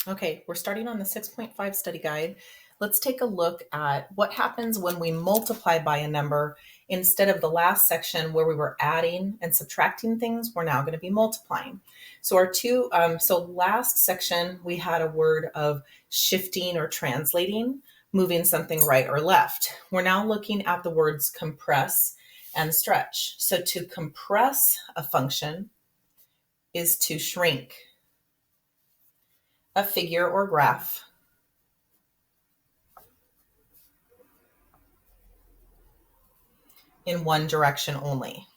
Okay, we're starting on the 6.5 study guide. Let's take a look at what happens when we multiply by a number. Instead of the last section where we were adding and subtracting things, we're now going to be multiplying. So last section, we had a word of shifting or translating, moving something right or left. We're now looking at the words compress and stretch. So to compress a function is to shrink a figure or graph in one direction only.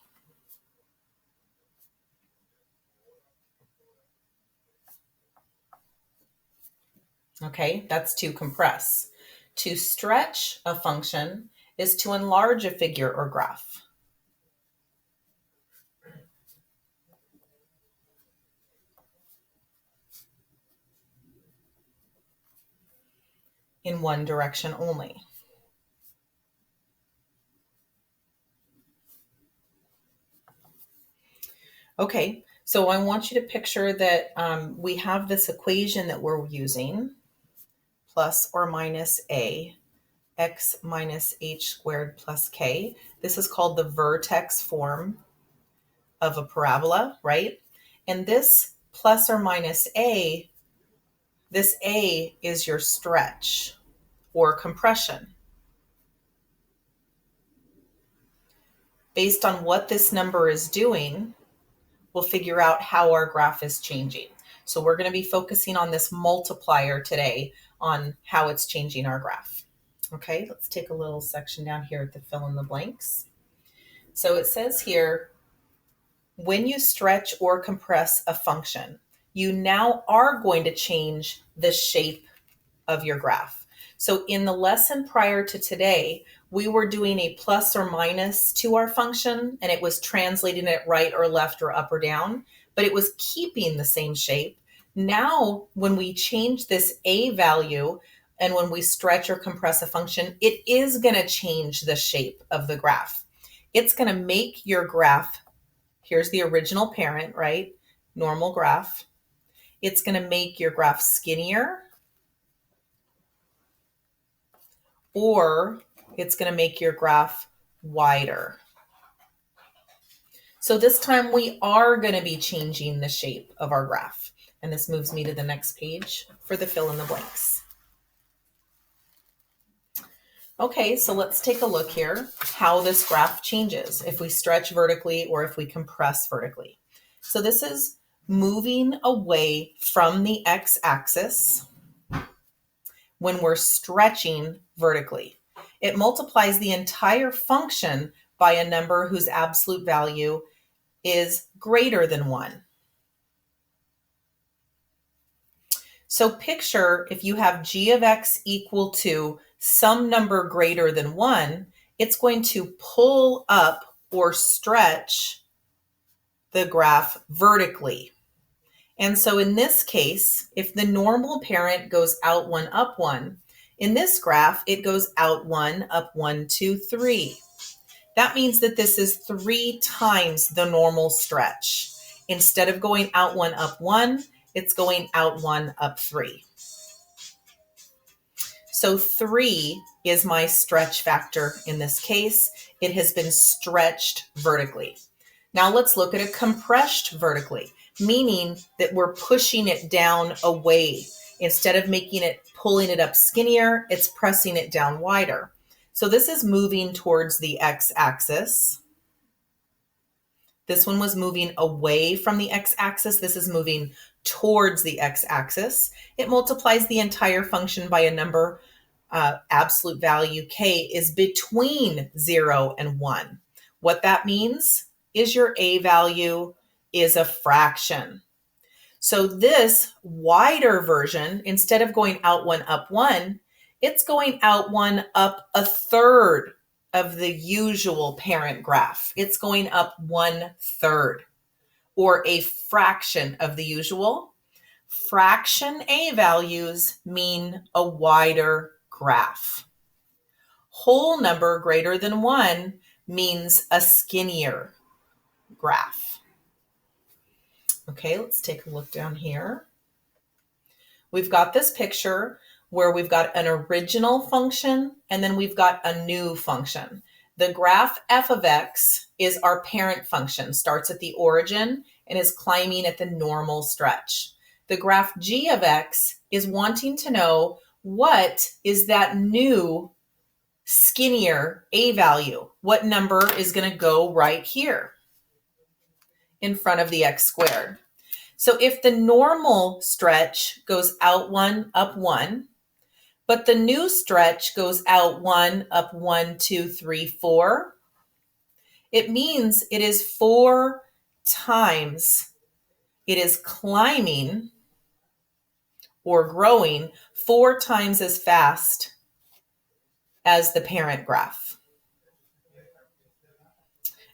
Okay, that's to compress. To stretch a function is to enlarge a figure or graph. In one direction only. Okay, so I want you to picture that we have this equation that we're using, plus or minus a, x minus h squared plus k. This is called the vertex form of a parabola, right? And this plus or minus a, this a is your stretch or compression. Based on what this number is doing, we'll figure out how our graph is changing. So we're going to be focusing on this multiplier today on how it's changing our graph. Okay, let's take a little section down here at the fill in the blanks. So it says here, when you stretch or compress a function, you now are going to change the shape of your graph. So in the lesson prior to today, we were doing a plus or minus to our function, and it was translating it right or left or up or down, but it was keeping the same shape. Now, when we change this a value, and when we stretch or compress a function, it is going to change the shape of the graph. It's going to make your graph, here's the original parent, right? Normal graph. It's going to make your graph skinnier, or it's going to make your graph wider. So this time we are going to be changing the shape of our graph. And this moves me to the next page for the fill in the blanks. Okay, so let's take a look here how this graph changes if we stretch vertically or if we compress vertically. So this is moving away from the x-axis when we're stretching vertically. It multiplies the entire function by a number whose absolute value is greater than 1. So picture if you have g of x equal to some number greater than 1, it's going to pull up or stretch the graph vertically. And so in this case, if the normal parent goes out 1, up 1, in this graph, it goes out 1, up 1, 2, 3. That means that this is 3 times the normal stretch. Instead of going out 1, up 1, it's going out 1, up 3. So 3 is my stretch factor in this case. It has been stretched vertically. Now let's look at a compressed vertically, meaning that we're pushing it down away. Instead of pulling it up skinnier, it's pressing it down wider. So this is moving towards the x-axis. This one was moving away from the x-axis. This is moving towards the x-axis. It multiplies the entire function by a number, absolute value k is between 0 and 1. What that means is your a value is a fraction. So this wider version, instead of going out 1, up 1, it's going out 1, up a third of the usual parent graph. It's going up 1/3, or a fraction of the usual. Fraction a values mean a wider graph. Whole number greater than 1 means a skinnier graph. Okay, let's take a look down here. We've got this picture where we've got an original function and then we've got a new function. The graph f of x is our parent function, starts at the origin and is climbing at the normal stretch. The graph g of x is wanting to know what is that new skinnier a value. What number is going to go right here in front of the x squared? So if the normal stretch goes out 1, up 1, but the new stretch goes out 1, up 1, 2, 3, 4, it means it is 4 times, it is climbing or growing 4 times as fast as the parent graph.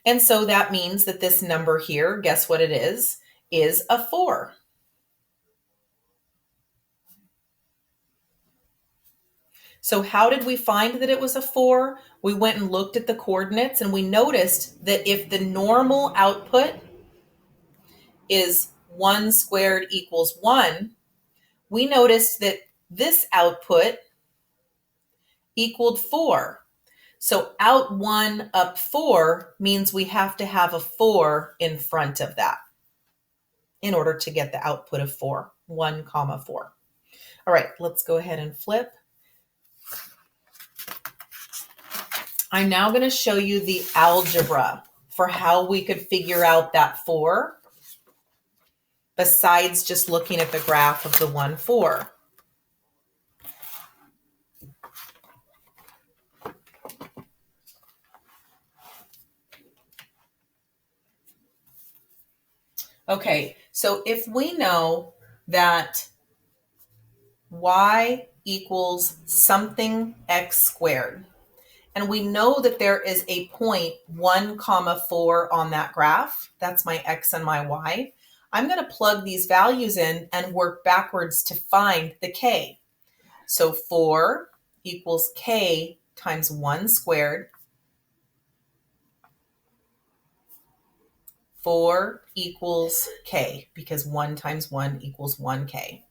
And so that means that this number here, guess what it is a 4. So how did we find that it was a 4? We went and looked at the coordinates and we noticed that if the normal output is 1 squared equals 1, we noticed that this output equaled 4. So out 1, up 4 means we have to have a 4 in front of that in order to get the output of 4, 1 comma 4. All right, let's go ahead and flip. I'm now going to show you the algebra for how we could figure out that 4 besides just looking at the graph of the 1, 4. Okay, so if we know that y equals something x squared, and we know that there is a point 1 comma 4 on that graph, that's my x and my y, I'm going to plug these values in and work backwards to find the k. So 4 equals k times 1 squared. 4 equals k because 1 times 1 equals 1k.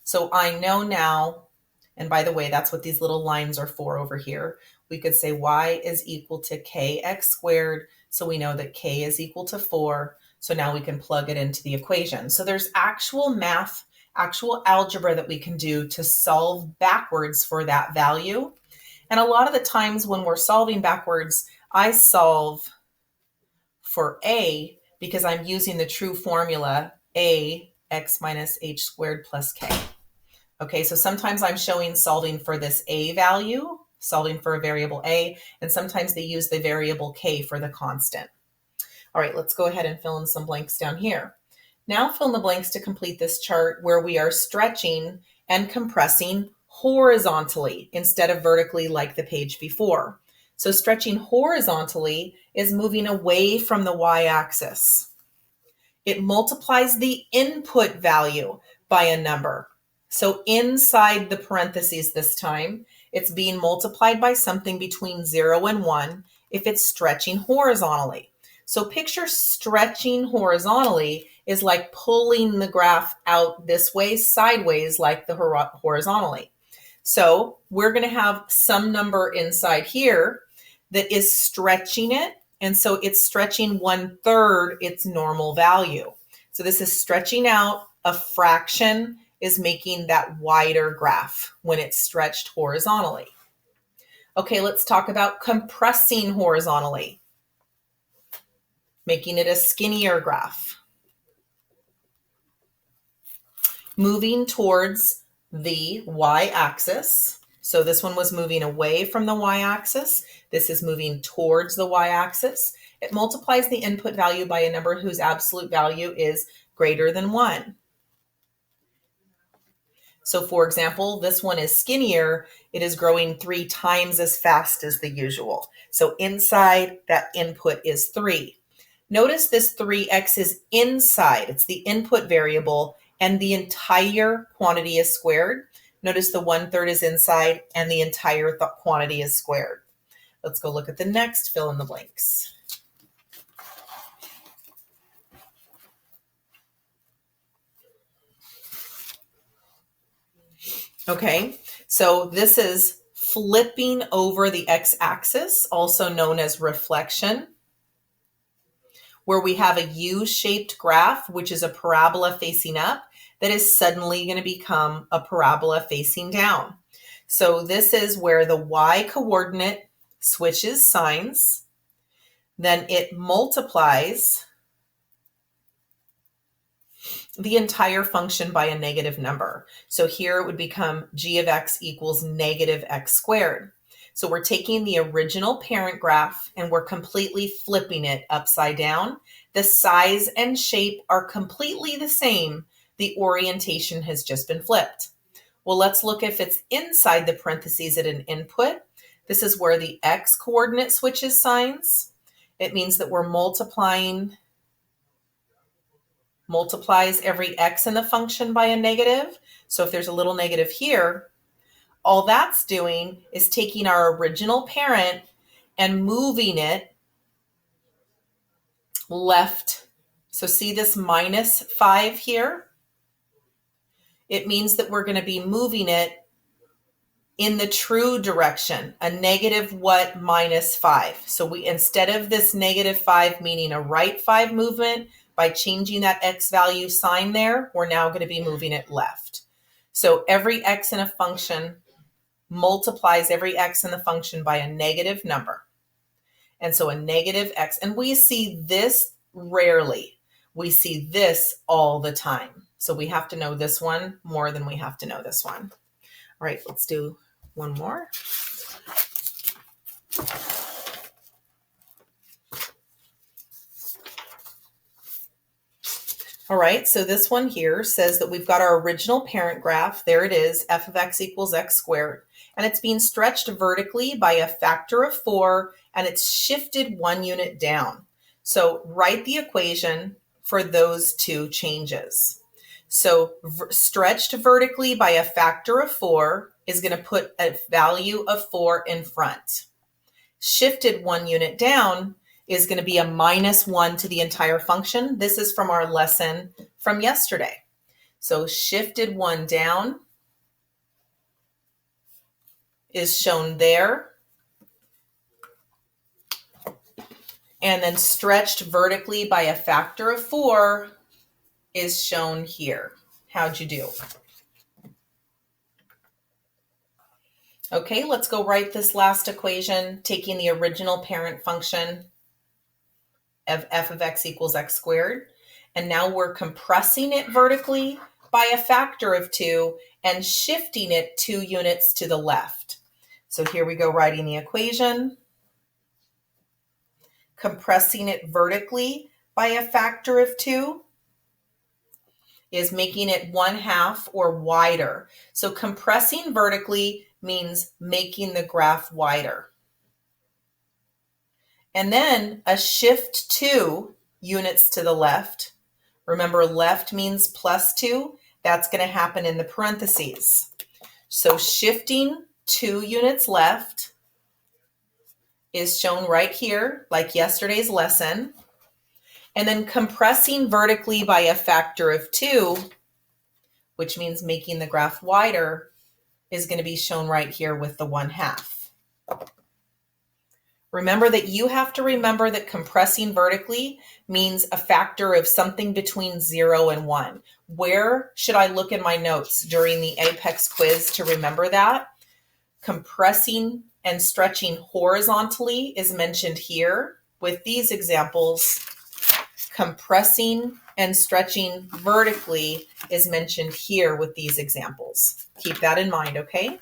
So I know now, and by the way, that's what these little lines are for over here. We could say y is equal to kx squared. So we know that k is equal to 4. So now we can plug it into the equation. So there's actual math, actual algebra that we can do to solve backwards for that value. And a lot of the times when we're solving backwards, I solve for a because I'm using the true formula a x minus h squared plus k. Okay, so sometimes I'm showing solving for this a value, solving for a variable a, and sometimes they use the variable k for the constant. All right, let's go ahead and fill in some blanks down here. Now fill in the blanks to complete this chart where we are stretching and compressing horizontally instead of vertically like the page before. So stretching horizontally is moving away from the y-axis. It multiplies the input value by a number. So inside the parentheses this time, it's being multiplied by something between 0 and 1 if it's stretching horizontally. So picture stretching horizontally is like pulling the graph out this way, sideways, like the horizontally. So we're going to have some number inside here that is stretching it. And so it's stretching 1/3 its normal value. So this is stretching out. A fraction is making that wider graph when it's stretched horizontally. Okay, let's talk about compressing horizontally, making it a skinnier graph. Moving towards the y-axis. So this one was moving away from the y-axis. This is moving towards the y-axis. It multiplies the input value by a number whose absolute value is greater than 1. So for example, this one is skinnier. It is growing 3 times as fast as the usual. So inside that input is 3. Notice this 3x is inside. It's the input variable and the entire quantity is squared. Notice the 1/3 is inside and the entire quantity is squared. Let's go look at the next fill in the blanks. Okay, so this is flipping over the x-axis, also known as reflection, where we have a U-shaped graph, which is a parabola facing up, that is suddenly going to become a parabola facing down. So this is where the y-coordinate switches signs, then it multiplies the entire function by a negative number. So here it would become g of x equals negative x squared. So we're taking the original parent graph and we're completely flipping it upside down. The size and shape are completely the same. The orientation has just been flipped. Well, let's look if it's inside the parentheses at an input. This is where the x coordinate switches signs. It means that we're multiplies every x in the function by a negative. So if there's a little negative here, all that's doing is taking our original parent and moving it left. So see this minus 5 here? It means that we're going to be moving it in the true direction, a negative what minus 5. So we, instead of this negative 5 meaning a right 5 movement, by changing that x value sign there, we're now going to be moving it left. So every x in a function multiplies every x in the function by a negative number. And so a negative x, and we see this rarely. We see this all the time. So we have to know this one more than we have to know this one. All right, let's do one more. All right, so this one here says that we've got our original parent graph. There it is, f of x equals x squared. And it's being stretched vertically by a factor of 4, and it's shifted 1 unit down. So write the equation for those two changes. So stretched vertically by a factor of 4 is going to put a value of 4 in front. Shifted 1 unit down is going to be a minus 1 to the entire function. This is from our lesson from yesterday. So shifted 1 down is shown there. And then stretched vertically by a factor of 4 is shown here. How'd you do? Okay, let's go write this last equation, taking the original parent function of f of x equals x squared. And now we're compressing it vertically by a factor of 2 and shifting it 2 units to the left. So here we go writing the equation. Compressing it vertically by a factor of 2 is making it 1/2 or wider. So compressing vertically means making the graph wider. And then a shift 2 units to the left. Remember, left means plus 2. That's going to happen in the parentheses. So shifting 2 units left is shown right here, like yesterday's lesson. And then compressing vertically by a factor of 2, which means making the graph wider, is going to be shown right here with the 1/2. Remember that you have to remember that compressing vertically means a factor of something between 0 and 1. Where should I look in my notes during the Apex quiz to remember that? Compressing and stretching horizontally is mentioned here with these examples. Compressing and stretching vertically is mentioned here with these examples. Keep that in mind, okay?